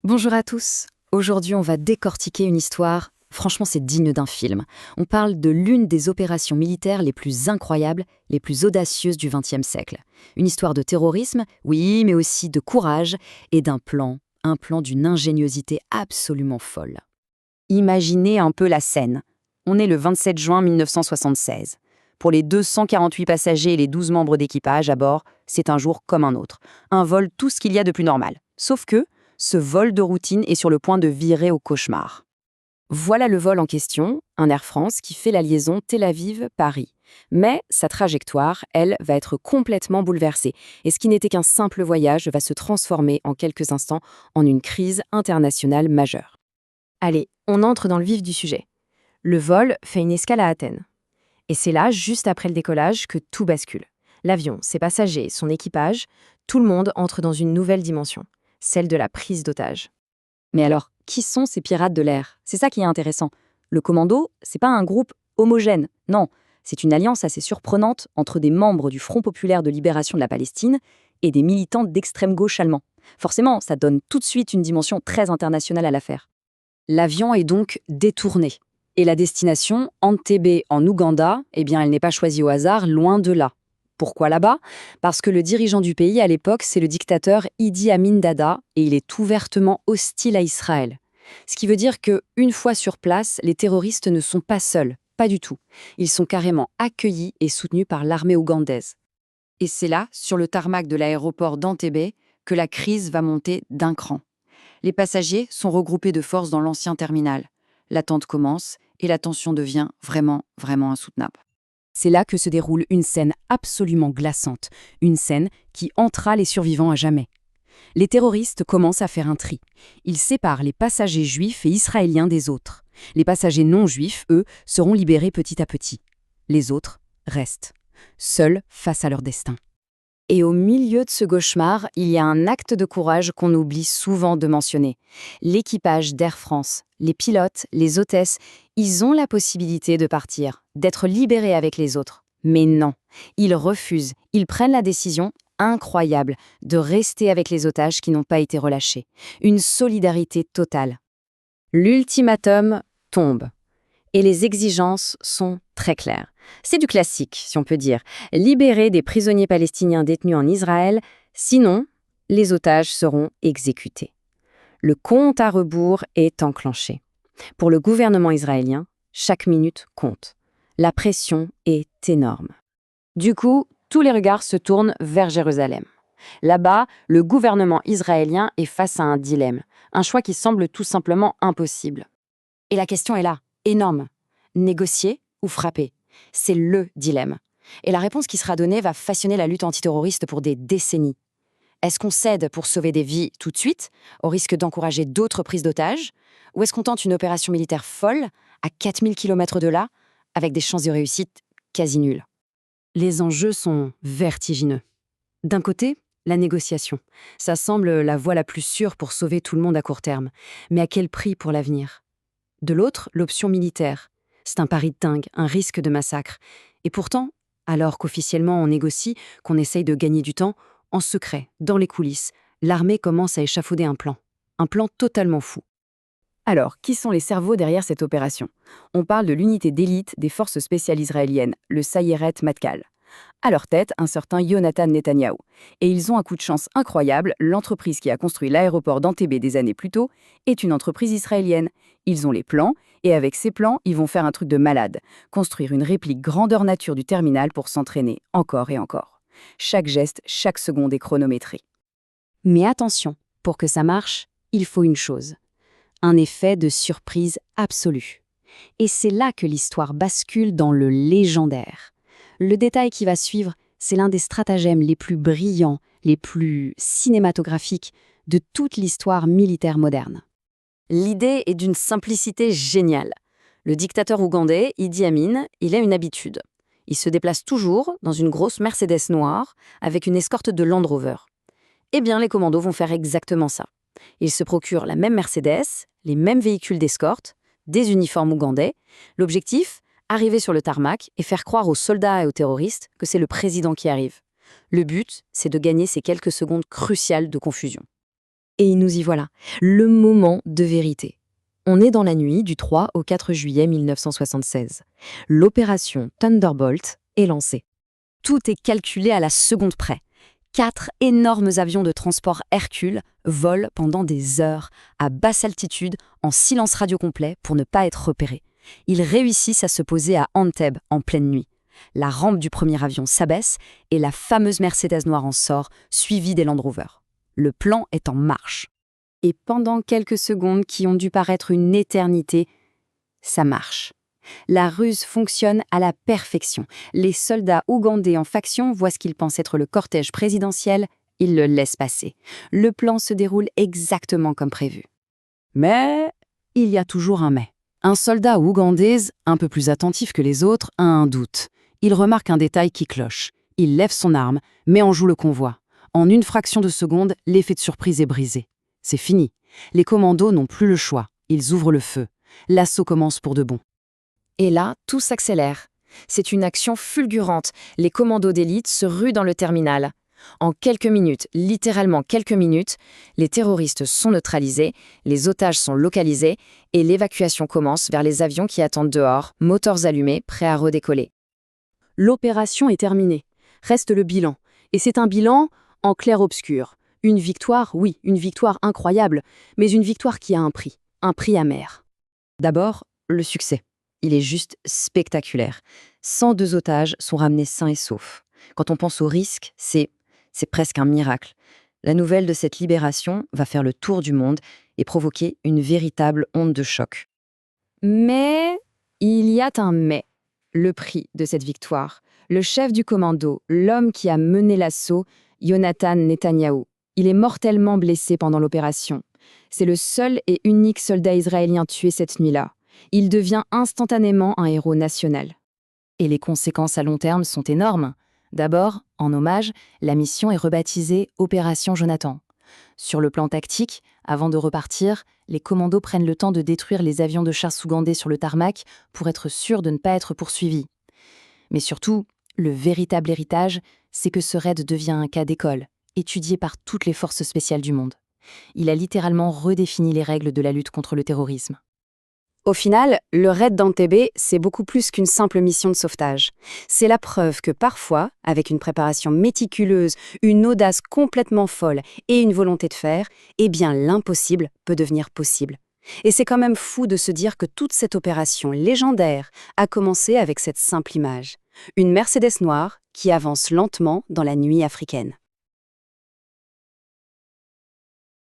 Bonjour à tous. Aujourd'hui, on va décortiquer une histoire. Franchement, c'est digne d'un film. On parle de l'une des opérations militaires les plus incroyables, les plus audacieuses du XXe siècle. Une histoire de terrorisme, oui, mais aussi de courage et d'un plan. Un plan d'une ingéniosité absolument folle. Imaginez un peu la scène. On est le 27 juin 1976. Pour les 248 passagers et les 12 membres d'équipage à bord, c'est un jour comme un autre. Un vol tout ce qu'il y a de plus normal. Sauf que ce vol de routine est sur le point de virer au cauchemar. Voilà le vol en question, un Air France qui fait la liaison Tel Aviv-Paris. Mais sa trajectoire, elle, va être complètement bouleversée. Et ce qui n'était qu'un simple voyage va se transformer en quelques instants en une crise internationale majeure. Allez, on entre dans le vif du sujet. Le vol fait une escale à Athènes. Et c'est là, juste après le décollage, que tout bascule. L'avion, ses passagers, son équipage, tout le monde entre dans une nouvelle dimension, celle de la prise d'otages. Mais alors, qui sont ces pirates de l'air? C'est ça qui est intéressant. Le commando, c'est pas un groupe homogène, non. C'est une alliance assez surprenante entre des membres du Front populaire de libération de la Palestine et des militants d'extrême gauche allemands. Forcément, ça donne tout de suite une dimension très internationale à l'affaire. L'avion est donc détourné. Et la destination, Entebbe en Ouganda, eh bien, elle n'est pas choisie au hasard, loin de là. Pourquoi là-bas? Parce que le dirigeant du pays, à l'époque, c'est le dictateur Idi Amin Dada, et il est ouvertement hostile à Israël. Ce qui veut dire que, une fois sur place, les terroristes ne sont pas seuls, pas du tout. Ils sont carrément accueillis et soutenus par l'armée ougandaise. Et c'est là, sur le tarmac de l'aéroport d'Entebbe, que la crise va monter d'un cran. Les passagers sont regroupés de force dans l'ancien terminal. L'attente commence et la tension devient vraiment insoutenable. C'est là que se déroule une scène absolument glaçante, une scène qui hantera les survivants à jamais. Les terroristes commencent à faire un tri. Ils séparent les passagers juifs et israéliens des autres. Les passagers non juifs, eux, seront libérés petit à petit. Les autres restent, seuls face à leur destin. Et au milieu de ce cauchemar, il y a un acte de courage qu'on oublie souvent de mentionner. L'équipage d'Air France, les pilotes, les hôtesses, ils ont la possibilité de partir, d'être libérés avec les autres. Mais non, ils refusent, ils prennent la décision incroyable de rester avec les otages qui n'ont pas été relâchés. Une solidarité totale. L'ultimatum tombe. Et les exigences sont très claires. C'est du classique, si on peut dire. Libérer des prisonniers palestiniens détenus en Israël, sinon, les otages seront exécutés. Le compte à rebours est enclenché. Pour le gouvernement israélien, chaque minute compte. La pression est énorme. Du coup, tous les regards se tournent vers Jérusalem. Là-bas, le gouvernement israélien est face à un dilemme, un choix qui semble tout simplement impossible. Et la question est là. Énorme. Négocier ou frapper? C'est le dilemme. Et la réponse qui sera donnée va façonner la lutte antiterroriste pour des décennies. Est-ce qu'on cède pour sauver des vies tout de suite, au risque d'encourager d'autres prises d'otages? Ou est-ce qu'on tente une opération militaire folle, à 4000 km de là, avec des chances de réussite quasi nulles? Les enjeux sont vertigineux. D'un côté, la négociation. Ça semble la voie la plus sûre pour sauver tout le monde à court terme. Mais à quel prix pour l'avenir? De l'autre, l'option militaire. C'est un pari de dingue, un risque de massacre. Et pourtant, alors qu'officiellement on négocie, qu'on essaye de gagner du temps, en secret, dans les coulisses, l'armée commence à échafauder un plan. Un plan totalement fou. Alors, qui sont les cerveaux derrière cette opération? On parle de l'unité d'élite des forces spéciales israéliennes, le Sayeret Matkal. À leur tête, un certain Yonatan Netanyahou. Et ils ont un coup de chance incroyable, l'entreprise qui a construit l'aéroport d'Entebbe des années plus tôt est une entreprise israélienne. Ils ont les plans, et avec ces plans, ils vont faire un truc de malade, construire une réplique grandeur nature du terminal pour s'entraîner encore et encore. Chaque geste, chaque seconde est chronométrée. Mais attention, pour que ça marche, il faut une chose. Un effet de surprise absolu. Et c'est là que l'histoire bascule dans le légendaire. Le détail qui va suivre, c'est l'un des stratagèmes les plus brillants, les plus cinématographiques de toute l'histoire militaire moderne. L'idée est d'une simplicité géniale. Le dictateur ougandais, Idi Amin, il a une habitude. Il se déplace toujours dans une grosse Mercedes noire avec une escorte de Land Rover. Eh bien, les commandos vont faire exactement ça. Ils se procurent la même Mercedes, les mêmes véhicules d'escorte, des uniformes ougandais. L'objectif, arriver sur le tarmac et faire croire aux soldats et aux terroristes que c'est le président qui arrive. Le but, c'est de gagner ces quelques secondes cruciales de confusion. Et nous y voilà, le moment de vérité. On est dans la nuit du 3 au 4 juillet 1976. L'opération Thunderbolt est lancée. Tout est calculé à la seconde près. 4 énormes avions de transport Hercule volent pendant des heures, à basse altitude, en silence radio complet pour ne pas être repérés. Ils réussissent à se poser à Entebbe en pleine nuit. La rampe du premier avion s'abaisse et la fameuse Mercedes noire en sort, suivie des Land Rover. Le plan est en marche. Et pendant quelques secondes qui ont dû paraître une éternité, ça marche. La ruse fonctionne à la perfection. Les soldats ougandais en faction voient ce qu'ils pensent être le cortège présidentiel, ils le laissent passer. Le plan se déroule exactement comme prévu. Mais il y a toujours un mais. Un soldat ougandais, un peu plus attentif que les autres, a un doute. Il remarque un détail qui cloche. Il lève son arme, met en joue le convoi. En une fraction de seconde, l'effet de surprise est brisé. C'est fini. Les commandos n'ont plus le choix. Ils ouvrent le feu. L'assaut commence pour de bon. Et là, tout s'accélère. C'est une action fulgurante. Les commandos d'élite se ruent dans le terminal. En quelques minutes, littéralement quelques minutes, les terroristes sont neutralisés, les otages sont localisés et l'évacuation commence vers les avions qui attendent dehors, moteurs allumés, prêts à redécoller. L'opération est terminée. Reste le bilan. Et c'est un bilan en clair-obscur. Une victoire, oui, une victoire incroyable, mais une victoire qui a un prix amer. D'abord, le succès. Il est juste spectaculaire. 102 otages sont ramenés sains et saufs. Quand on pense au risque, c'est presque un miracle. La nouvelle de cette libération va faire le tour du monde et provoquer une véritable onde de choc. Mais il y a un mais. Le prix de cette victoire. Le chef du commando, l'homme qui a mené l'assaut, Yonatan Netanyahou. Il est mortellement blessé pendant l'opération. C'est le seul et unique soldat israélien tué cette nuit-là. Il devient instantanément un héros national. Et les conséquences à long terme sont énormes. D'abord, en hommage, la mission est rebaptisée Opération Jonathan. Sur le plan tactique, avant de repartir, les commandos prennent le temps de détruire les avions de chasse ougandais sur le tarmac pour être sûrs de ne pas être poursuivis. Mais surtout, le véritable héritage, c'est que ce raid devient un cas d'école, étudié par toutes les forces spéciales du monde. Il a littéralement redéfini les règles de la lutte contre le terrorisme. Au final, le raid d'Entebbe, c'est beaucoup plus qu'une simple mission de sauvetage. C'est la preuve que parfois, avec une préparation méticuleuse, une audace complètement folle et une volonté de faire, eh bien l'impossible peut devenir possible. Et c'est quand même fou de se dire que toute cette opération légendaire a commencé avec cette simple image. Une Mercedes noire qui avance lentement dans la nuit africaine.